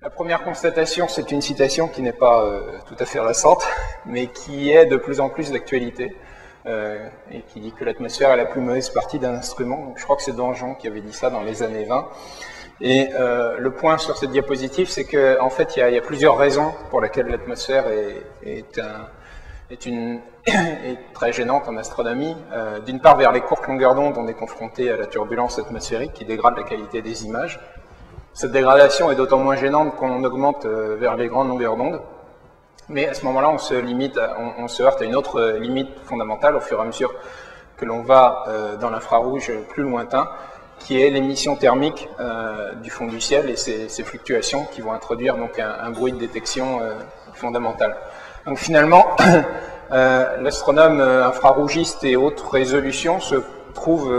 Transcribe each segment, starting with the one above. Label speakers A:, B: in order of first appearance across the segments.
A: La première constatation, c'est une citation qui n'est pas tout à fait récente, mais qui est de plus en plus d'actualité, et qui dit que l'atmosphère est la plus mauvaise partie d'un instrument. Donc, je crois que c'est Danjon qui avait dit ça dans les années 20. Et le point sur cette diapositive, c'est qu'en fait, il y a plusieurs raisons pour lesquelles l'atmosphère est très gênante en astronomie. D'une part, vers les courtes longueurs d'onde, on est confronté à la turbulence atmosphérique qui dégrade la qualité des images. Cette dégradation est d'autant moins gênante qu'on augmente vers les grandes longueurs d'onde. Mais à ce moment-là, on se heurte à une autre limite fondamentale au fur et à mesure que l'on va dans l'infrarouge plus lointain, qui est l'émission thermique du fond du ciel et ces fluctuations qui vont introduire donc un bruit de détection fondamental. Donc finalement, l'astronome infrarougiste et haute résolution se trouve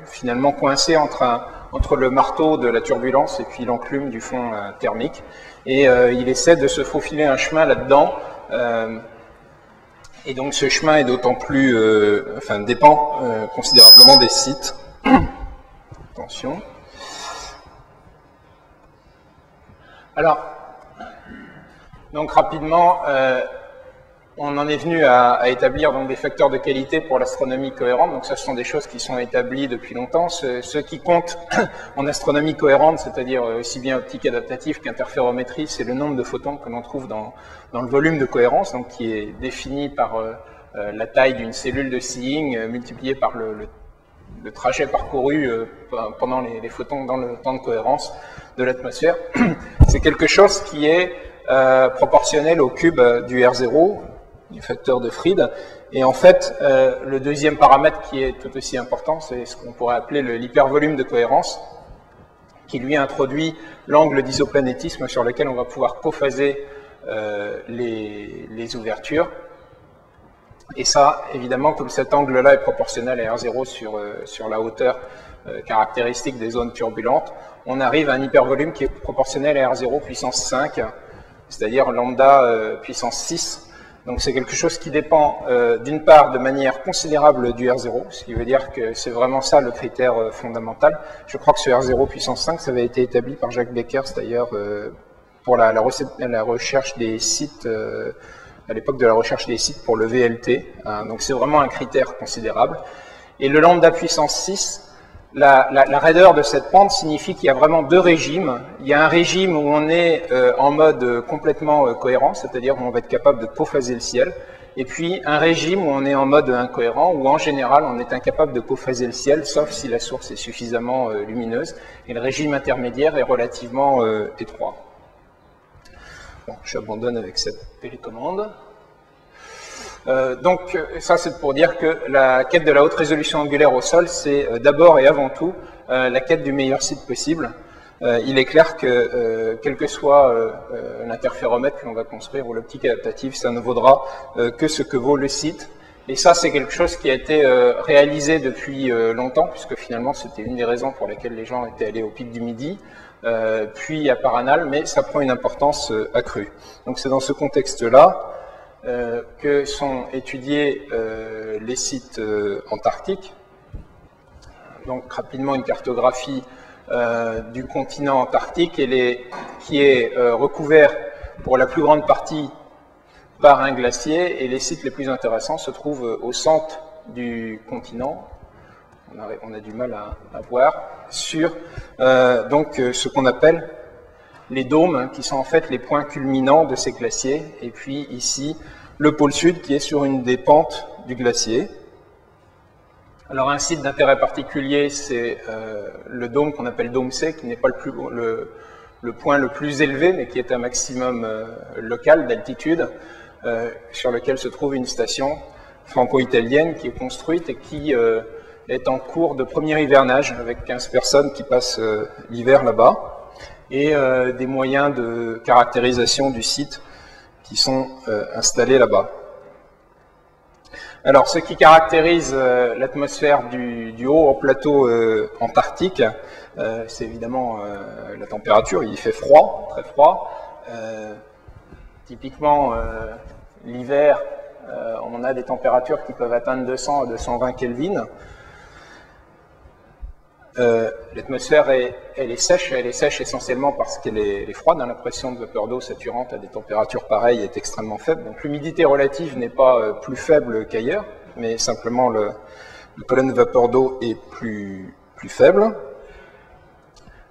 A: finalement coincé entre le marteau de la turbulence et puis l'enclume du fond thermique. Et il essaie de se faufiler un chemin là-dedans. Et donc ce chemin est d'autant plus, dépend considérablement des sites. Attention. Alors, donc rapidement, on en est venu à établir donc des facteurs de qualité pour l'astronomie cohérente. Donc ça, ce sont des choses qui sont établies depuis longtemps. Ce qui compte en astronomie cohérente, c'est-à-dire aussi bien optique adaptative qu'interférométrie, c'est le nombre de photons que l'on trouve dans le volume de cohérence, donc qui est défini par la taille d'une cellule de Seeing multipliée par le trajet parcouru pendant les photons dans le temps de cohérence de l'atmosphère. C'est quelque chose qui est proportionnel au cube du R0, du facteur de Fried. Et en fait, le deuxième paramètre qui est tout aussi important, c'est ce qu'on pourrait appeler l'hypervolume de cohérence, qui lui introduit l'angle d'isoplanétisme sur lequel on va pouvoir cophaser les ouvertures. Et ça, évidemment, comme cet angle-là est proportionnel à R0 sur la hauteur caractéristique des zones turbulentes, on arrive à un hypervolume qui est proportionnel à R0 puissance 5, c'est-à-dire lambda puissance 6. Donc c'est quelque chose qui dépend d'une part de manière considérable du R0, ce qui veut dire que c'est vraiment ça le critère fondamental. Je crois que ce R0 puissance 5, ça avait été établi par Jacques Beckers d'ailleurs pour la recherche des sites, à l'époque de la recherche des sites pour le VLT. Donc c'est vraiment un critère considérable. Et le lambda puissance 6, la raideur de cette pente signifie qu'il y a vraiment deux régimes. Il y a un régime où on est en mode complètement cohérent, c'est-à-dire où on va être capable de cophaser le ciel, et puis un régime où on est en mode incohérent, où en général on est incapable de cophaser le ciel, sauf si la source est suffisamment lumineuse, et le régime intermédiaire est relativement étroit. Bon, j'abandonne avec cette télécommande. Donc ça c'est pour dire que la quête de la haute résolution angulaire au sol, c'est d'abord et avant tout la quête du meilleur site possible. Il est clair que quel que soit l'interféromètre que l'on va construire ou l'optique adaptative, ça ne vaudra que ce que vaut le site. Et ça c'est quelque chose qui a été réalisé depuis longtemps, puisque finalement c'était une des raisons pour lesquelles les gens étaient allés au pic du Midi, puis à Paranal, mais ça prend une importance accrue. Donc c'est dans ce contexte-là que sont étudiés les sites antarctiques. Donc rapidement une cartographie du continent antarctique qui est recouvert pour la plus grande partie par un glacier, et les sites les plus intéressants se trouvent au centre du continent. On a du mal à voir sur donc ce qu'on appelle les dômes, qui sont en fait les points culminants de ces glaciers, et puis ici, le pôle sud qui est sur une des pentes du glacier. Alors un site d'intérêt particulier, c'est le dôme qu'on appelle dôme C, qui n'est pas le point le plus élevé, mais qui est un maximum local d'altitude, sur lequel se trouve une station franco-italienne qui est construite et qui est en cours de premier hivernage, avec 15 personnes qui passent l'hiver là-bas, et des moyens de caractérisation du site qui sont installés là-bas. Alors, ce qui caractérise l'atmosphère du haut plateau antarctique, c'est évidemment la température. Il fait froid, très froid. Typiquement, l'hiver, on a des températures qui peuvent atteindre 200 à 220 Kelvin. L'atmosphère, elle est sèche essentiellement parce qu'elle est froide. La pression de vapeur d'eau saturante à des températures pareilles est extrêmement faible. Donc l'humidité relative n'est pas plus faible qu'ailleurs, mais simplement le pollen de vapeur d'eau est plus faible.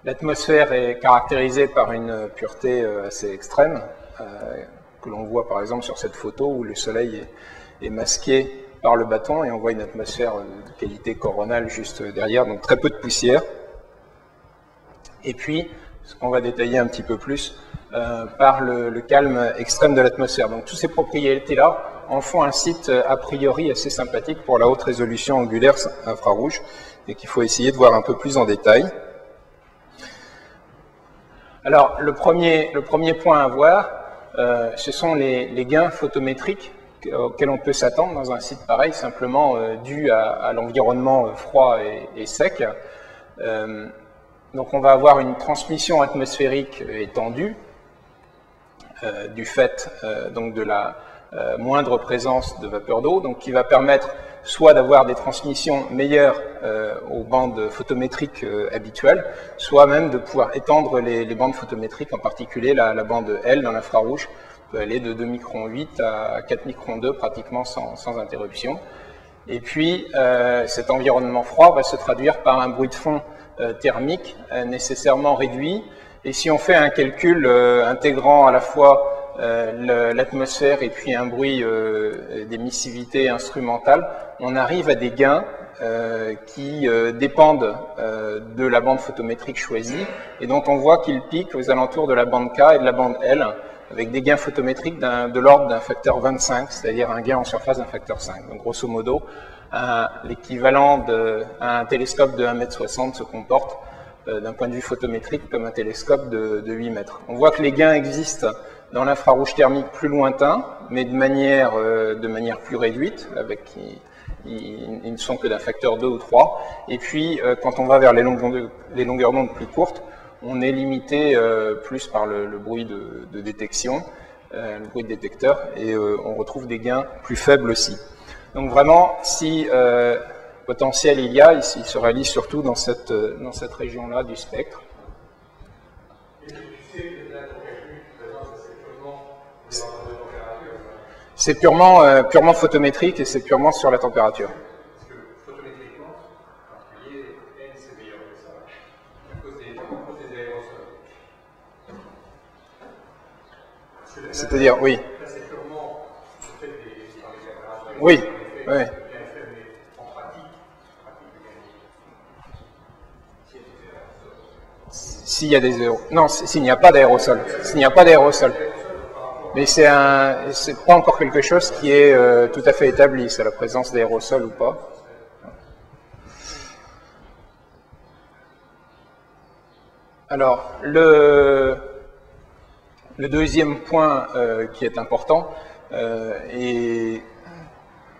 A: L'atmosphère est caractérisée par une pureté assez extrême, que l'on voit par exemple sur cette photo où le soleil est masqué par le bâton et on voit une atmosphère de qualité coronale juste derrière, donc très peu de poussière. Et puis, ce qu'on va détailler un petit peu plus, par le calme extrême de l'atmosphère. Donc toutes ces propriétés-là en font un site a priori assez sympathique pour la haute résolution angulaire infrarouge et qu'il faut essayer de voir un peu plus en détail. Alors, le premier point à voir, ce sont les gains photométriques auxquels on peut s'attendre dans un site pareil, simplement dû à l'environnement froid et sec. Donc on va avoir une transmission atmosphérique étendue du fait donc de la moindre présence de vapeur d'eau, donc qui va permettre soit d'avoir des transmissions meilleures aux bandes photométriques habituelles, soit même de pouvoir étendre les bandes photométriques, en particulier la bande L dans l'infrarouge, peut aller de 2 microns 8 à 4 microns 2 pratiquement sans interruption. Et puis cet environnement froid va se traduire par un bruit de fond thermique nécessairement réduit. Et si on fait un calcul intégrant à la fois l'atmosphère et puis un bruit d'émissivité instrumentale, on arrive à des gains qui dépendent de la bande photométrique choisie et dont on voit qu'ils piquent aux alentours de la bande K et de la bande L, avec des gains photométriques de l'ordre d'un facteur 25, c'est-à-dire un gain en surface d'un facteur 5. Donc grosso modo, l'équivalent d'un télescope de 1,60 m se comporte d'un point de vue photométrique comme un télescope de 8 mètres. On voit que les gains existent dans l'infrarouge thermique plus lointain, mais de manière plus réduite, ils ne sont que d'un facteur 2 ou 3. Et puis, quand on va vers les longueurs d'onde plus courtes, on est limité plus par le bruit de détection, le bruit de détecteur, et on retrouve des gains plus faibles aussi. Donc vraiment, si potentiel il y a, il se réalise surtout dans cette région-là du spectre. C'est purement photométrique et c'est purement sur la température. C'est-à-dire, oui. Oui, oui. S'il y a des non, s'il n'y a pas d'aérosol. S'il n'y a pas d'aérosol. Mais c'est pas encore quelque chose qui est tout à fait établi, c'est la présence d'aérosols ou pas. Alors, le deuxième point qui est important et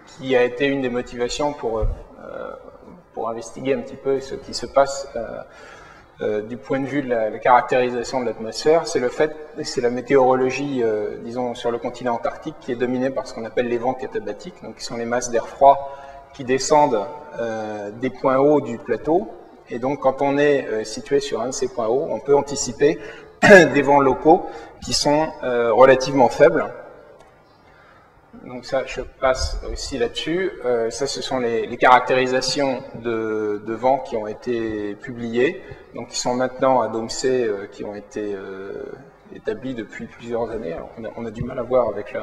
A: qui a été une des motivations pour investiguer un petit peu ce qui se passe du point de vue de la caractérisation de l'atmosphère, c'est la météorologie, disons, sur le continent antarctique qui est dominée par ce qu'on appelle les vents catabatiques, donc qui sont les masses d'air froid qui descendent des points hauts du plateau. Et donc, quand on est situé sur un de ces points hauts, on peut anticiper des vents locaux qui sont relativement faibles. Donc ça, je passe aussi là-dessus. Ça, ce sont les caractérisations de vent qui ont été publiées, donc qui sont maintenant à DOMC, qui ont été établies depuis plusieurs années. Alors, on a du mal à voir avec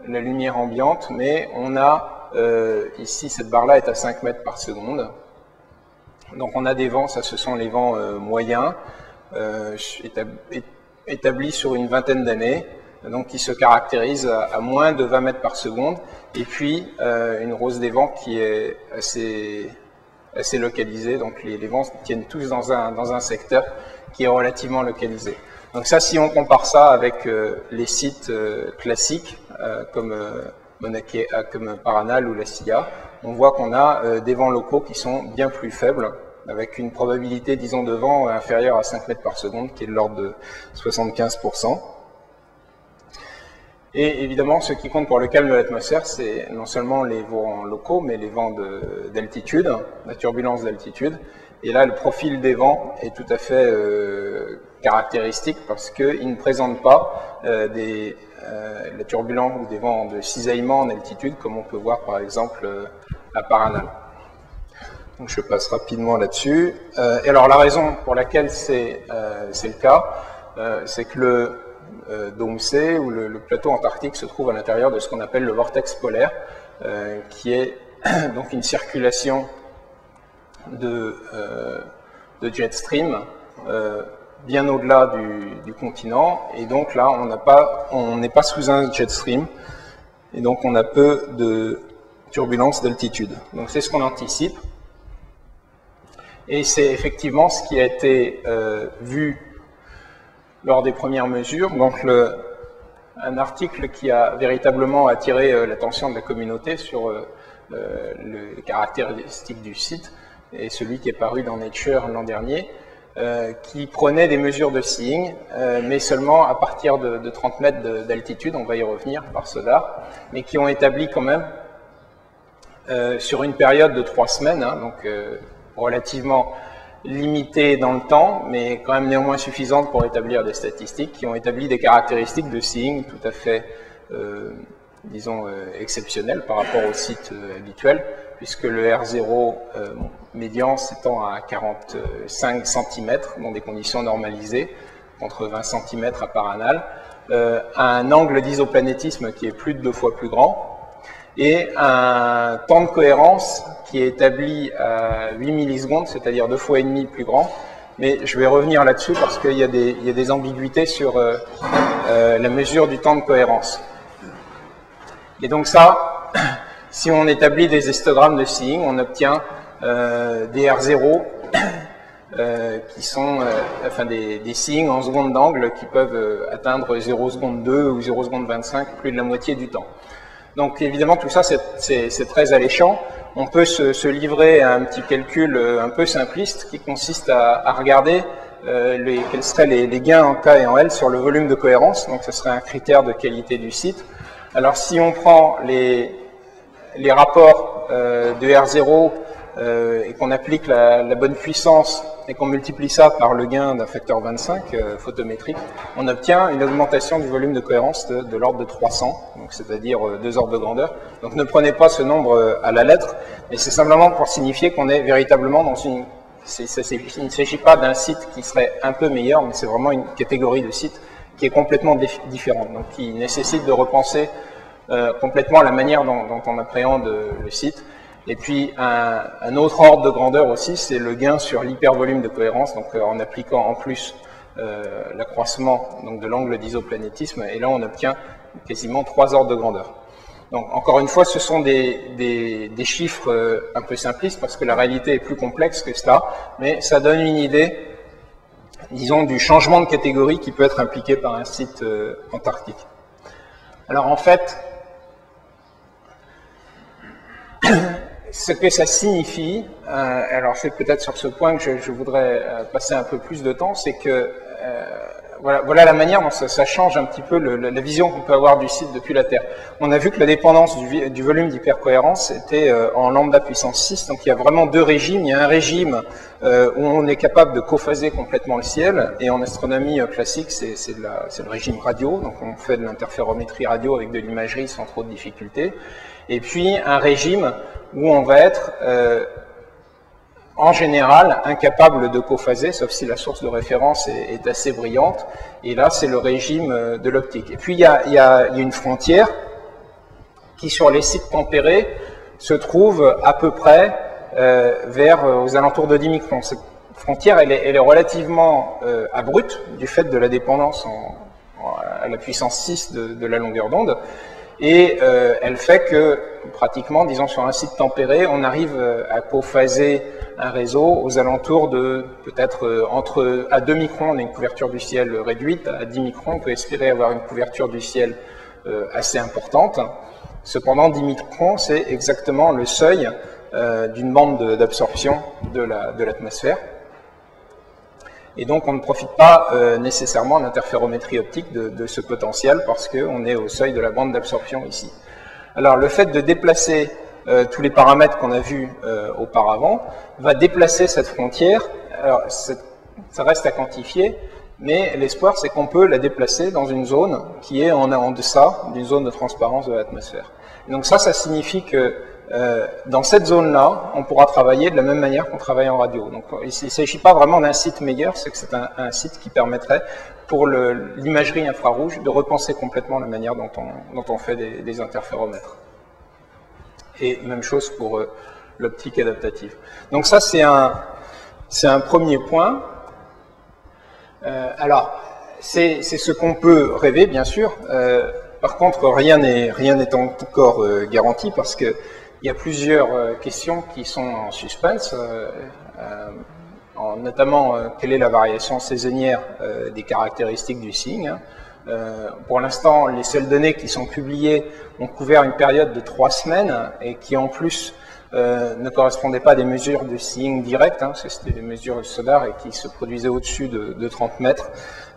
A: la lumière ambiante, mais on a ici, cette barre-là est à 5 mètres par seconde. Donc on a des vents, ça ce sont les vents moyens, établis sur une vingtaine d'années, donc qui se caractérisent à moins de 20 mètres par seconde, et puis une rose des vents qui est assez localisée, donc les vents tiennent tous dans un secteur qui est relativement localisé. Donc ça, si on compare ça avec les sites classiques, comme Mauna Kea, comme Paranal ou la Silla, on voit qu'on a des vents locaux qui sont bien plus faibles, avec une probabilité, disons, de vent inférieure à 5 mètres par seconde, qui est de l'ordre de 75%. Et évidemment, ce qui compte pour le calme de l'atmosphère, c'est non seulement les vents locaux, mais les vents d'altitude, la turbulence d'altitude. Et là, le profil des vents est tout à fait caractéristique parce qu'il ne présente pas la turbulence ou des vents de cisaillement en altitude, comme on peut voir par exemple à Paranal. Donc je passe rapidement là-dessus. Et alors la raison pour laquelle c'est le cas, c'est que le dôme C ou le plateau antarctique se trouve à l'intérieur de ce qu'on appelle le vortex polaire, qui est donc une circulation de jet stream bien au-delà du continent, et donc là on n'est pas sous un jet stream, et donc on a peu de turbulences d'altitude. Donc c'est ce qu'on anticipe, et c'est effectivement ce qui a été vu lors des premières mesures. Donc un article qui a véritablement attiré l'attention de la communauté sur les caractéristiques du site, et celui qui est paru dans Nature l'an dernier, qui prenait des mesures de seeing, mais seulement à partir de 30 mètres d'altitude, on va y revenir par SODAR, mais qui ont établi quand même, sur une période de 3 semaines, hein, donc relativement limitée dans le temps, mais quand même néanmoins suffisante pour établir des statistiques, qui ont établi des caractéristiques de seeing tout à fait, disons, exceptionnelles par rapport au site habituel, puisque le R0 médian s'étend à 45 cm dans des conditions normalisées, contre 20 cm à Paranal, à un angle d'isoplanétisme qui est plus de 2 fois plus grand, et un temps de cohérence qui est établi à 8 millisecondes, c'est-à-dire 2 fois et demi plus grand. Mais je vais revenir là-dessus parce qu'il y a des ambiguïtés sur la mesure du temps de cohérence. Et donc ça, si on établit des histogrammes de seeing, on obtient des R0 qui sont enfin des seeing en secondes d'angle qui peuvent atteindre 0 seconde 2 ou 0 seconde 25, plus de la moitié du temps. Donc évidemment tout ça c'est très alléchant. On peut se livrer à un petit calcul un peu simpliste qui consiste à regarder quels seraient les gains en K et en L sur le volume de cohérence. Donc ce serait un critère de qualité du site. Alors si on prend les rapports de R0 et qu'on applique la bonne puissance et qu'on multiplie ça par le gain d'un facteur 25 photométrique, on obtient une augmentation du volume de cohérence de l'ordre de 300, c'est-à-dire 2 ordres de grandeur. Donc ne prenez pas ce nombre à la lettre, mais c'est simplement pour signifier qu'on est véritablement dans une... il ne s'agit pas d'un site qui serait un peu meilleur, mais c'est vraiment une catégorie de sites qui est complètement différente, donc qui nécessite de repenser complètement la manière dont on appréhende le site. Et puis un autre ordre de grandeur aussi, c'est le gain sur l'hypervolume de cohérence, donc en appliquant en plus l'accroissement de l'angle d'isoplanétisme, et là on obtient quasiment 3 ordres de grandeur. Donc encore une fois, ce sont des chiffres un peu simplistes parce que la réalité est plus complexe que cela, mais ça donne une idée, disons, du changement de catégorie qui peut être impliqué par un site antarctique. Alors en fait, ce que ça signifie, alors c'est peut-être sur ce point que je voudrais passer un peu plus de temps, c'est que voilà la manière dont ça change un petit peu la vision qu'on peut avoir du site depuis la Terre. On a vu que la dépendance du volume d'hypercohérence était en lambda puissance 6, donc il y a vraiment 2 régimes. Il y a un régime où on est capable de cophaser complètement le ciel, et en astronomie classique, c'est le régime radio, donc on fait de l'interférométrie radio avec de l'imagerie sans trop de difficultés. Et puis un régime où on va être en général incapable de cophaser, sauf si la source de référence est assez brillante, et là c'est le régime de l'optique. Et puis il y a une frontière qui sur les sites tempérés se trouve à peu près aux alentours de 10 microns. Cette frontière elle est relativement abrupte du fait de la dépendance à la puissance 6 de la longueur d'onde. Et elle fait que, pratiquement, disons sur un site tempéré, on arrive à cophaser un réseau aux alentours de, peut-être, à 2 microns, on a une couverture du ciel réduite, à 10 microns, on peut espérer avoir une couverture du ciel assez importante. Cependant, 10 microns, c'est exactement le seuil d'une bande d'absorption de l'atmosphère. Et donc on ne profite pas nécessairement en interférométrie optique de ce potentiel parce qu'on est au seuil de la bande d'absorption ici. Alors le fait de déplacer tous les paramètres qu'on a vus auparavant, va déplacer cette frontière. Alors, ça reste à quantifier, mais l'espoir, c'est qu'on peut la déplacer dans une zone qui est en deçà d'une zone de transparence de l'atmosphère. Donc ça signifie que dans cette zone-là, on pourra travailler de la même manière qu'on travaille en radio. Donc il ne s'agit pas vraiment d'un site meilleur, c'est que c'est un site qui permettrait pour l'imagerie infrarouge de repenser complètement la manière dont on fait des interféromètres. Et même chose pour l'optique adaptative. Donc ça, c'est un premier point. Alors, c'est ce qu'on peut rêver, bien sûr. Par contre, rien n'est encore garanti parce que il y a plusieurs questions qui sont en suspense, notamment quelle est la variation saisonnière des caractéristiques du signe. Pour l'instant, les seules données qui sont publiées ont couvert une période de 3 semaines et qui en plus ne correspondaient pas à des mesures de signe direct, c'était des mesures sonores et qui se produisaient au-dessus de 30 mètres,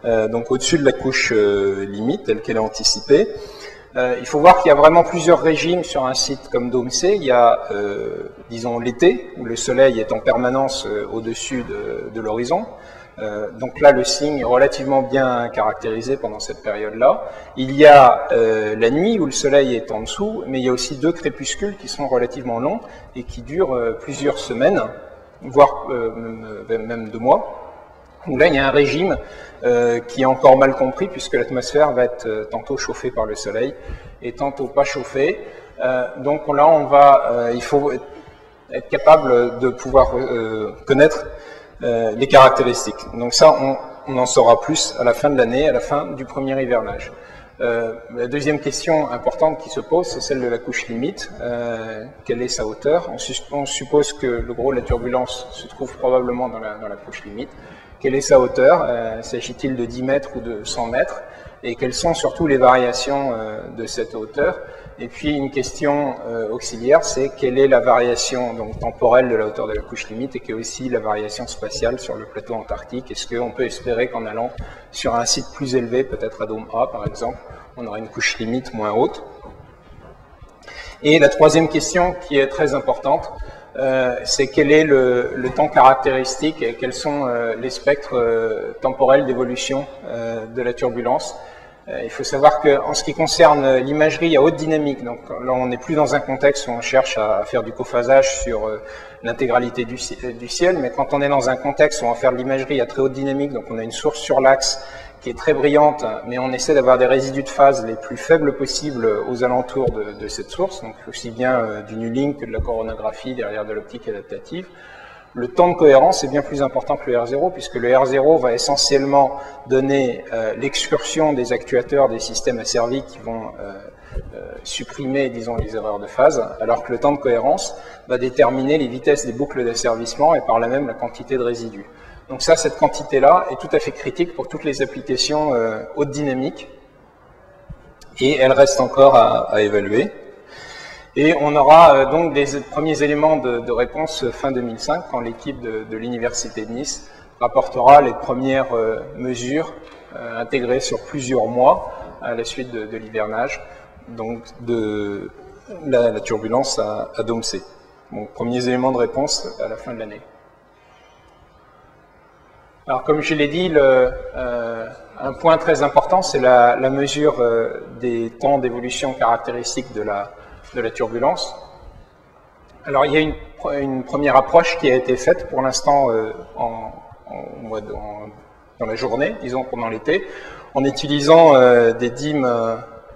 A: donc au-dessus de la couche limite telle qu'elle est anticipée. Il faut voir qu'il y a vraiment plusieurs régimes sur un site comme Domsée. Il y a, disons, l'été, où le soleil est en permanence au-dessus de l'horizon. Donc là, le signe est relativement bien caractérisé pendant cette période-là. Il y a la nuit, où le soleil est en dessous, mais il y a aussi 2 crépuscules qui sont relativement longs et qui durent plusieurs semaines, voire même 2 mois. Donc là, il y a un régime qui est encore mal compris, puisque l'atmosphère va être tantôt chauffée par le soleil et tantôt pas chauffée. Donc là, il faut être capable de pouvoir connaître les caractéristiques. Donc ça, on en saura plus à la fin de l'année, à la fin du premier hivernage. La deuxième question importante qui se pose, c'est celle de la couche limite. Quelle est sa hauteur? On suppose que le gros de la turbulence se trouve probablement dans la couche limite. Quelle est sa hauteur? S'agit-il de 10 mètres ou de 100 mètres? Et quelles sont surtout les variations de cette hauteur? Et puis une question auxiliaire, c'est quelle est la variation donc, temporelle de la hauteur de la couche limite et quelle est aussi la variation spatiale sur le plateau antarctique? Est-ce qu'on peut espérer qu'en allant sur un site plus élevé, peut-être à Dôme A par exemple, on aura une couche limite moins haute? Et la troisième question qui est très importante, c'est quel est le temps caractéristique et quels sont les spectres temporels d'évolution de la turbulence. Il faut savoir qu'en ce qui concerne l'imagerie à haute dynamique, donc là on n'est plus dans un contexte où on cherche à faire du cophasage sur l'intégralité du ciel, mais quand on est dans un contexte où on va faire de l'imagerie à très haute dynamique, donc on a une source sur l'axe qui est très brillante, mais on essaie d'avoir des résidus de phase les plus faibles possibles aux alentours de cette source, donc aussi bien du nulling que de la coronographie derrière de l'optique adaptative. Le temps de cohérence est bien plus important que le R0, puisque le R0 va essentiellement donner l'excursion des actuateurs des systèmes asservis qui vont supprimer, disons, les erreurs de phase, alors que le temps de cohérence va déterminer les vitesses des boucles d'asservissement et par là même la quantité de résidus. Donc ça, cette quantité-là est tout à fait critique pour toutes les applications haute dynamique, et elle reste encore à évaluer. Et on aura donc des premiers éléments de réponse fin 2005, quand l'équipe de l'Université de Nice rapportera les premières mesures intégrées sur plusieurs mois à la suite de l'hivernage, donc de la turbulence à Domsée. Donc, premiers éléments de réponse à la fin de l'année. Alors, comme je l'ai dit, un point très important, c'est la mesure des temps d'évolution caractéristiques de la turbulence. Alors, il y a une première approche qui a été faite pour l'instant dans la journée, disons pendant l'été, en utilisant des dîmes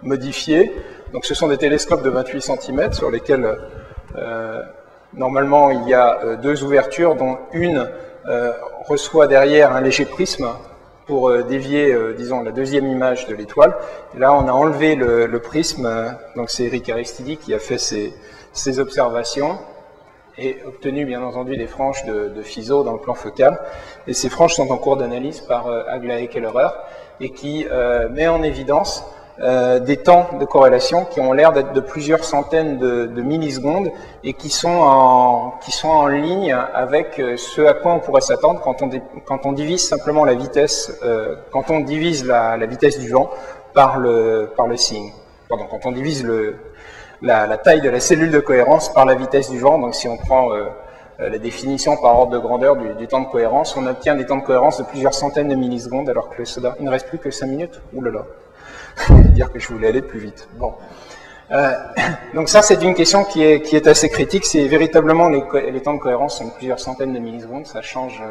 A: modifiées. Donc, ce sont des télescopes de 28 cm sur lesquels, normalement, il y a 2 ouvertures, dont une reçoit derrière un léger prisme pour dévier, disons, la deuxième image de l'étoile. Là, on a enlevé le prisme, donc c'est Eric Aristidi qui a fait ces observations et obtenu, bien entendu, des franges de Fizeau dans le plan focal. Et ces franges sont en cours d'analyse par Aglaé Kellerer et qui met en évidence des temps de corrélation qui ont l'air d'être de plusieurs centaines de millisecondes et qui sont en ligne avec ce à quoi on pourrait s'attendre quand on divise simplement la vitesse, quand on divise la vitesse du vent par le signe. Pardon, quand on divise la taille de la cellule de cohérence par la vitesse du vent. Donc si on prend la définition par ordre de grandeur du temps de cohérence, on obtient des temps de cohérence de plusieurs centaines de millisecondes, alors que le soda, il ne reste plus que 5 minutes. Ouh là là, dire que je voulais aller plus vite. Bon. Donc ça, c'est une question qui est assez critique. C'est véritablement les temps de cohérence sont de plusieurs centaines de millisecondes. Ça change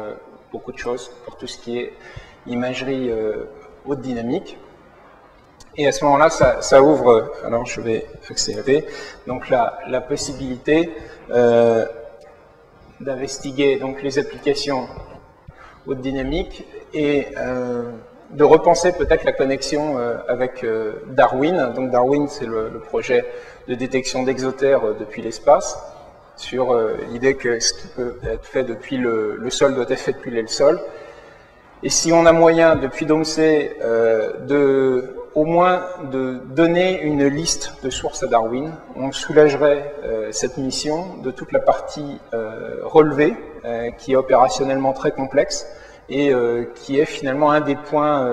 A: beaucoup de choses pour tout ce qui est imagerie haute dynamique. Et à ce moment-là, ça ouvre, alors je vais accélérer, donc la possibilité d'investiguer donc les applications haute dynamique et de repenser peut-être la connexion avec Darwin. Donc Darwin, c'est le projet de détection d'exotères depuis l'espace, sur l'idée que ce qui peut être fait depuis le sol doit être fait depuis le sol. Et si on a moyen, depuis DOMSEI, au moins de donner une liste de sources à Darwin, on soulagerait cette mission de toute la partie relevée, qui est opérationnellement très complexe, et qui est finalement un des points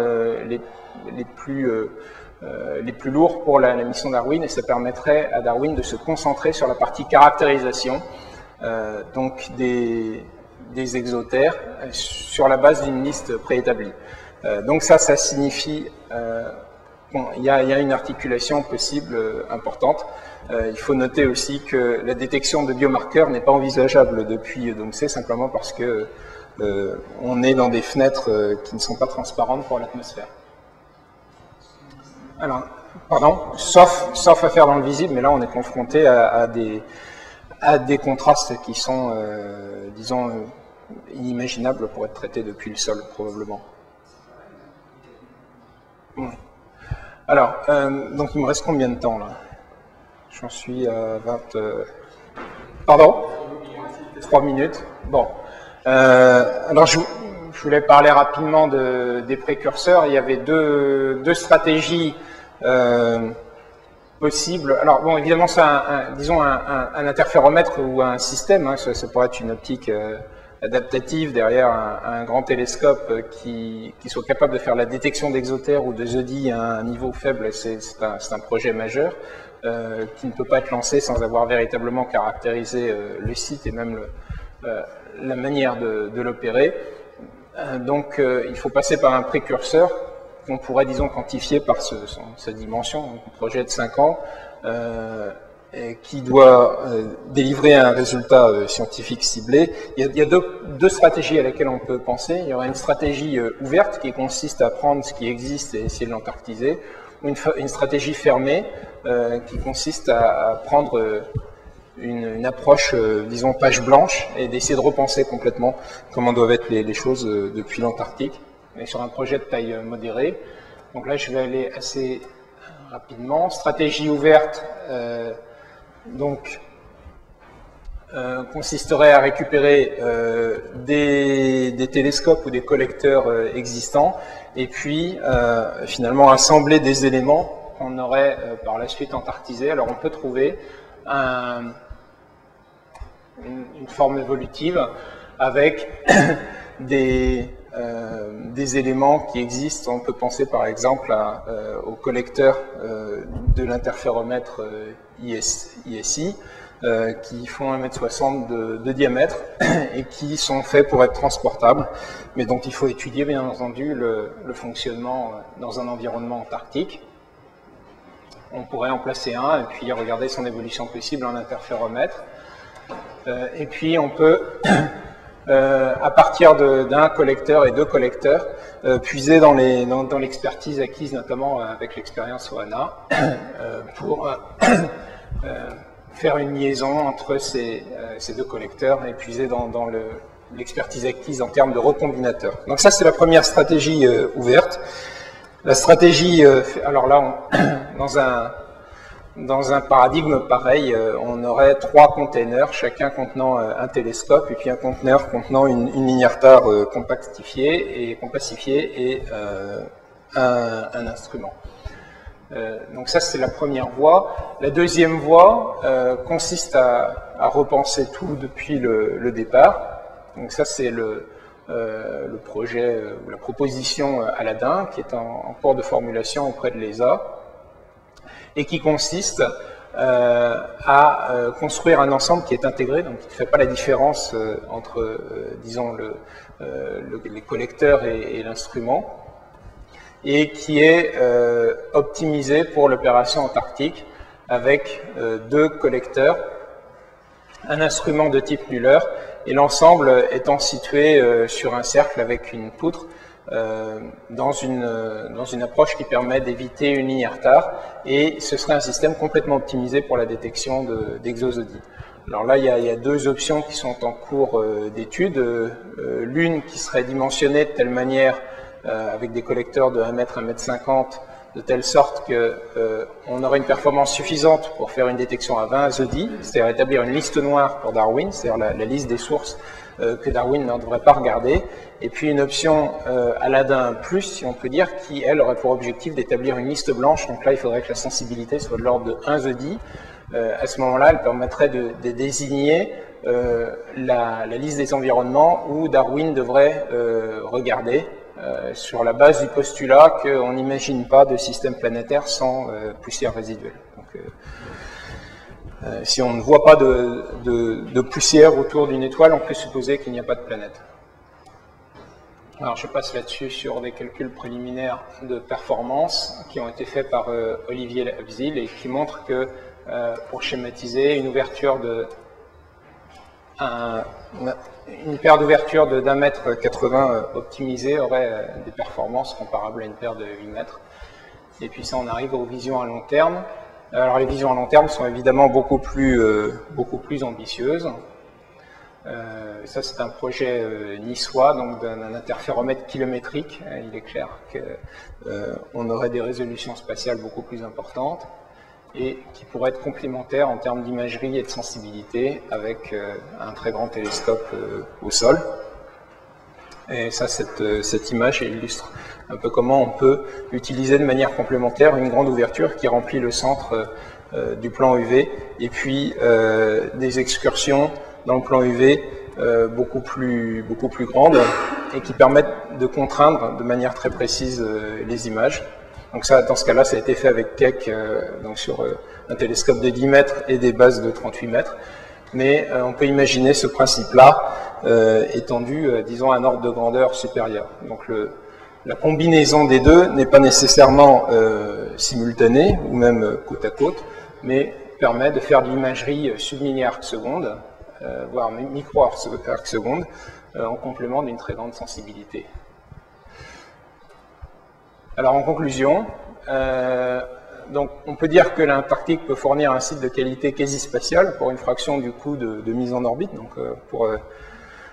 A: les plus lourds pour la mission Darwin, et ça permettrait à Darwin de se concentrer sur la partie caractérisation, donc des exotères, sur la base d'une liste préétablie. Donc ça signifie il y a une articulation possible importante. Il faut noter aussi que la détection de biomarqueurs n'est pas envisageable depuis DOMSEI, simplement parce que on est dans des fenêtres qui ne sont pas transparentes pour l'atmosphère. Alors, pardon, sauf à faire dans le visible, mais là on est confronté à des contrastes qui sont, disons, inimaginables pour être traités depuis le sol, probablement. Oui. Alors, donc il me reste combien de temps là? J'en suis à 20... Pardon? 3 minutes. Bon. Alors je voulais parler rapidement des précurseurs. Il y avait deux stratégies possibles. Alors bon, évidemment c'est disons un interféromètre ou un système, hein. Ça pourrait être une optique adaptative derrière un grand télescope qui soit capable de faire la détection d'exotères ou de zodie à un niveau faible. C'est un projet majeur qui ne peut pas être lancé sans avoir véritablement caractérisé le site et même la manière de l'opérer. Donc il faut passer par un précurseur qu'on pourrait, disons, quantifier par sa dimension, un projet de 5 ans, qui doit délivrer un résultat scientifique ciblé. Il y a deux stratégies à laquelle on peut penser. Il y aurait une stratégie ouverte qui consiste à prendre ce qui existe et essayer de l'antarctiser, ou une stratégie fermée qui consiste à prendre une approche, disons, page blanche, et d'essayer de repenser complètement comment doivent être les choses depuis l'Antarctique, et sur un projet de taille modérée. Donc là, je vais aller assez rapidement. Stratégie ouverte, consisterait à récupérer des télescopes ou des collecteurs existants, et puis finalement assembler des éléments qu'on aurait par la suite antarctisés. Alors on peut trouver une forme évolutive avec des éléments qui existent. On peut penser par exemple aux collecteurs de l'interféromètre ISI qui font 1,60 m de diamètre et qui sont faits pour être transportables, mais dont il faut étudier bien entendu le fonctionnement dans un environnement antarctique. On pourrait en placer un et puis regarder son évolution possible en interféromètre. Et puis on peut, à partir d'un collecteur et deux collecteurs, puiser dans l'expertise acquise, notamment avec l'expérience OANA, pour faire une liaison entre ces deux collecteurs et puiser dans l'expertise acquise en termes de recombinateurs. Donc ça, c'est la première stratégie ouverte. La stratégie, alors là, dans un paradigme pareil, on aurait 3 containers, chacun contenant un télescope, et puis un conteneur contenant une linéaire tard compassifiée et un instrument. Donc ça, c'est la première voie. La deuxième voie consiste à repenser tout depuis le départ. Donc ça, c'est le projet ou la proposition Aladdin, qui est en cours de formulation auprès de l'ESA, et qui consiste à construire un ensemble qui est intégré, donc qui ne fait pas la différence entre, disons, les collecteurs et l'instrument, et qui est optimisé pour l'opération antarctique avec 2 collecteurs, un instrument de type Muller, et l'ensemble étant situé sur un cercle avec une poutre dans une approche qui permet d'éviter une ligne retard, et ce serait un système complètement optimisé pour la détection d'exosodie. Alors là, il y a 2 options qui sont en cours d'étude. L'une qui serait dimensionnée de telle manière, avec des collecteurs de 1 mètre, 1 mètre 50, de telle sorte qu'on aurait une performance suffisante pour faire une détection à 20 azodis, c'est-à-dire établir une liste noire pour Darwin, c'est-à-dire la liste des sources que Darwin ne devrait pas regarder, et puis une option Aladdin Plus, si on peut dire, qui, elle, aurait pour objectif d'établir une liste blanche. Donc là, il faudrait que la sensibilité soit de l'ordre de 1 azodi. À ce moment-là, elle permettrait de désigner la liste des environnements où Darwin devrait regarder, sur la base du postulat qu'on n'imagine pas de système planétaire sans poussière résiduelle. Donc, si on ne voit pas de poussière autour d'une étoile, on peut supposer qu'il n'y a pas de planète. Alors je passe là-dessus sur des calculs préliminaires de performance qui ont été faits par Olivier Labzil et qui montrent que, pour schématiser, une paire d'ouvertures d'1 mètre 80 optimisée aurait des performances comparables à une paire de 8 mètres. Et puis ça, on arrive aux visions à long terme. Alors les visions à long terme sont évidemment beaucoup plus ambitieuses. Ça, c'est un projet niçois, donc d'un interféromètre kilométrique. Il est clair qu'on aurait des résolutions spatiales beaucoup plus importantes et qui pourraient être complémentaires en termes d'imagerie et de sensibilité avec un très grand télescope au sol. Et ça, cette image illustre un peu comment on peut utiliser de manière complémentaire une grande ouverture qui remplit le centre du plan UV, et puis des excursions dans le plan UV beaucoup plus grandes et qui permettent de contraindre de manière très précise les images. Donc ça, dans ce cas-là, ça a été fait avec Keck, donc sur un télescope de 10 mètres et des bases de 38 mètres. Mais on peut imaginer ce principe-là étendu, disons, à un ordre de grandeur supérieur. Donc la combinaison des deux n'est pas nécessairement simultanée, ou même côte à côte, mais permet de faire de l'imagerie sub-milliards seconde, voire micro-arcs seconde, en complément d'une très grande sensibilité. Alors en conclusion, donc on peut dire que l'Antarctique peut fournir un site de qualité quasi-spatiale pour une fraction du coût de mise en orbite. Donc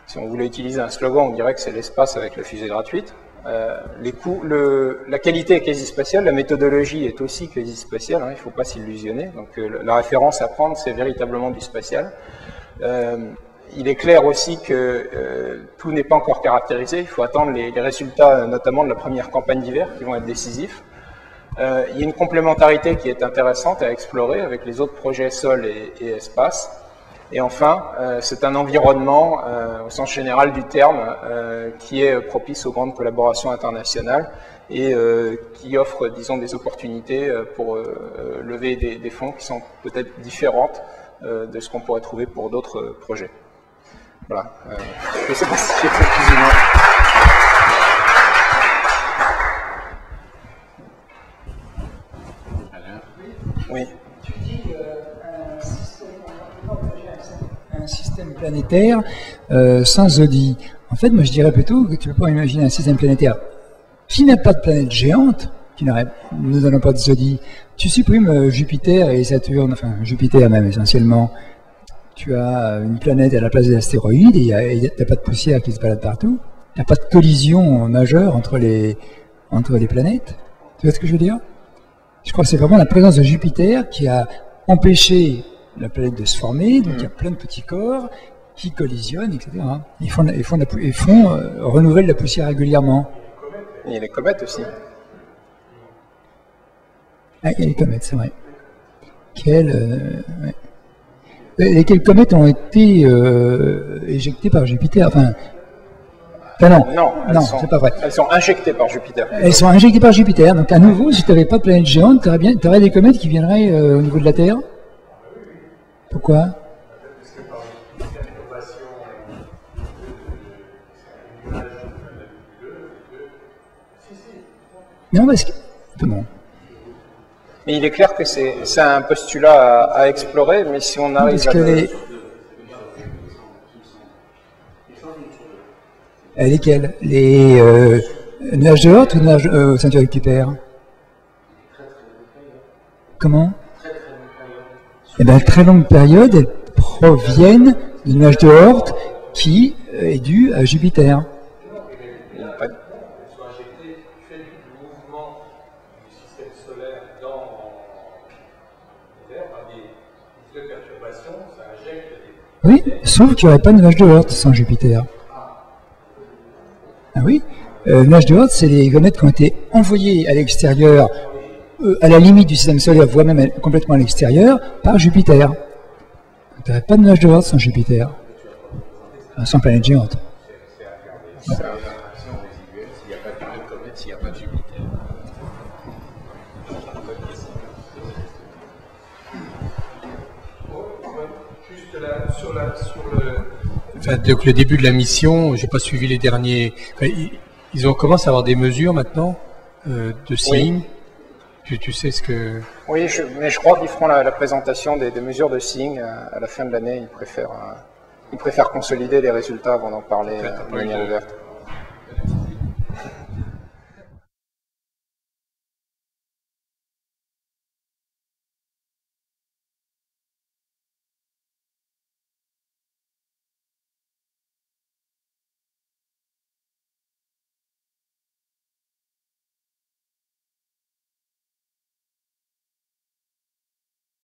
A: si on voulait utiliser un slogan, on dirait que c'est l'espace avec la fusée gratuite. La qualité est quasi-spatiale, la méthodologie est aussi quasi-spatiale, hein, il ne faut pas s'illusionner. Donc la référence à prendre, c'est véritablement du spatial. Il est clair aussi que tout n'est pas encore caractérisé. Il faut attendre les résultats, notamment de la première campagne d'hiver, qui vont être décisifs. Il y a une complémentarité qui est intéressante à explorer avec les autres projets sol et espace. Et enfin, c'est un environnement, au sens général du terme, qui est propice aux grandes collaborations internationales et qui offre, disons, des opportunités pour lever des fonds qui sont peut-être différentes de ce qu'on pourrait trouver pour d'autres projets. Voilà. Je ne sais pas si j'ai fait plus ou moins. Oui.
B: Tu dis qu'un système planétaire sans zodie. En fait, moi je dirais plutôt que tu peux pas imaginer un système planétaire qui n'a pas de planète géante, qui ne donne pas de zodie. Tu supprimes Jupiter et Saturne, enfin Jupiter même essentiellement. Tu as une planète à la place des astéroïdes, et il n'y a pas de poussière qui se balade partout. Il n'y a pas de collision majeure entre les planètes. Tu vois ce que je veux dire? Je crois que c'est vraiment la présence de Jupiter qui a empêché la planète de se former, donc il y a plein de petits corps qui collisionnent, etc. Ils renouvellent la poussière régulièrement.
A: Il y a les comètes aussi.
B: Ah, il y a les comètes, c'est vrai. Ouais. Lesquelles comètes ont été éjectées par Jupiter? Enfin non,
A: c'est pas vrai. Elles sont injectées par Jupiter.
B: Elles sont injectées par Jupiter. Donc à nouveau, si tu n'avais pas de planète géante, tu aurais des comètes qui viendraient au niveau de la Terre? Pourquoi? Non, parce que... Bon.
A: Mais il est clair que c'est un postulat à explorer, mais si on arrive
B: Parce que lesquels? Les nuages de Oort ou nuages ceinture de Kuiper? Comment? Eh bien, très longues périodes, elles proviennent du nuage de Oort qui est dû à Jupiter. Oui, sauf qu'il n'y aurait pas de nuage de Oort sans Jupiter. Ah oui, nuage de Oort, c'est les comètes qui ont été envoyées à l'extérieur, à la limite du système solaire, voire même complètement à l'extérieur, par Jupiter. Il n'y aurait pas de nuage de Oort sans Jupiter, sans planète géante.
C: C'est une interaction résiduelle s'il n'y a pas de comète, s'il n'y a pas de Jupiter.
D: Juste là, sur donc le début de la mission, j'ai pas suivi les derniers. Enfin, ils ont commencé à avoir des mesures maintenant de signes. Oui. Tu sais ce que.
A: Oui, mais je crois qu'ils feront la présentation des mesures de signes à la fin de l'année. Ils préfèrent consolider les résultats avant d'en parler de manière ouverte.